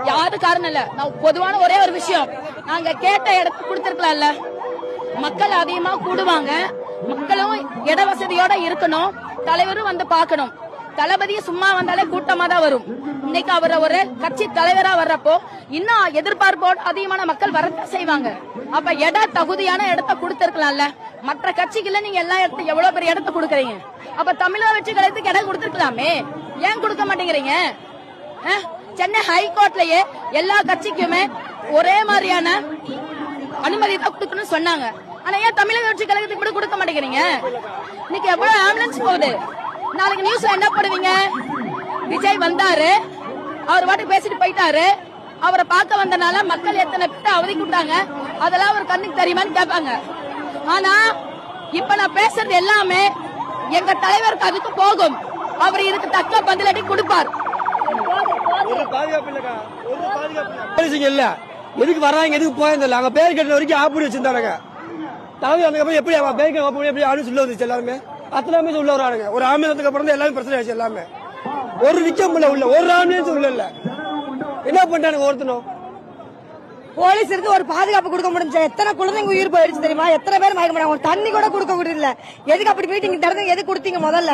யாரு காரணம் இல்ல. நான் பொதுவான ஒரே ஒரு விஷயம், நாங்க கேட்ட இடத்துக்கு கொடுத்திருக்கலாம்ல. மக்கள் அதிகமா கூடுவாங்க, மக்களும் இட வசதியோட இருக்கணும், தலைவரும் வந்து பாக்கணும். தளபதியும் சும்மா வந்தாலே கூட்டமா தான் வரும். இன்னைக்கு அவர் ஒரு கட்சி தலைவரா வர்றப்போ இன்னும் எதிர்பார்ப்போடு அதிகமான மக்கள் வரத்தான் செய்வாங்க. அப்ப தகுதியான இடத்த கொடுத்திருக்கலாம்ல. மற்ற கட்சிகள்ல நீங்க எல்லா இடத்துல எவ்வளவு பெரிய இடத்த கொடுக்கறீங்க. அப்ப தமிழக வெற்றி கழகத்துக்கு இடம் கொடுத்திருக்கலாமே, ஏன் கொடுக்க மாட்டேங்கிறீங்க? சென்னை ஹைகோர்ட்லயே எல்லா கட்சிக்குமே ஒரே மாதிரியான அனுமதி தான் கொடுக்கணும்னு சொன்னாங்க. ஆனா ஏன் தமிழக வெற்றி கழகத்துக்கு கூட கொடுக்க மாட்டேங்கிறீங்க? இன்னைக்கு எவ்வளவு ஆம்புலன்ஸ் போகுது. நாளைக்கு நியூஸ்ல என்ன போடுவீங்க? விஜய் வந்தாரு, அவர் வாட்டுக்கு பேசிட்டு போயிட்டாரு, அவரை பார்க்க வந்தனால மக்கள் எத்தனை பேர் அவதிக்கு விட்டாங்க, அதெல்லாம் ஒரு கண்ணுக்கு தெரியுமான்னு கேட்பாங்க. ஆனா இப்ப நான் பேசுறது எல்லாமே எங்க தலைவருக்கு அதுக்கு போகும். அவர் இதுக்கு தக்க பதிலடி கொடுப்பார். எதுக்கு வர்றாங்க, எதுக்கு போயிருந்தல அங்க பேர் கட்டுற வரைக்கும் ஆப்படி வச்சிருந்தாங்க. தலைவர் வந்ததுக்கு எப்படி பேர் கட்ட எப்படி ஆளு சொல்ல வந்துச்சு. எல்லாருமே அத்தனை உள்ள வரானுங்க. ஒரு ஆம்புலன்ஸுக்கு அப்புறம் தான் எல்லாமே பிரச்சனை ஆச்சு. எல்லாமே ஒரு நிச்சயம் உள்ள ஒரு ஆம்புலன்ஸ் உள்ள இல்ல. என்ன பண்றானுங்க ஒருத்தனும்? போலீஸ் இருந்து ஒரு பாதுகாப்பு கொடுக்க முடிஞ்சு எத்தனை குழந்தைங்க உயிர் போயிடுச்சு தெரியுமா? எத்தனை பேர் மயக்க மாட்டாங்க. தண்ணி கூட கொடுக்க முடியல. எதுக்கு அப்படி மீட்டிங் திறந்து எதுக்கு கொடுத்தீங்க முதல்ல?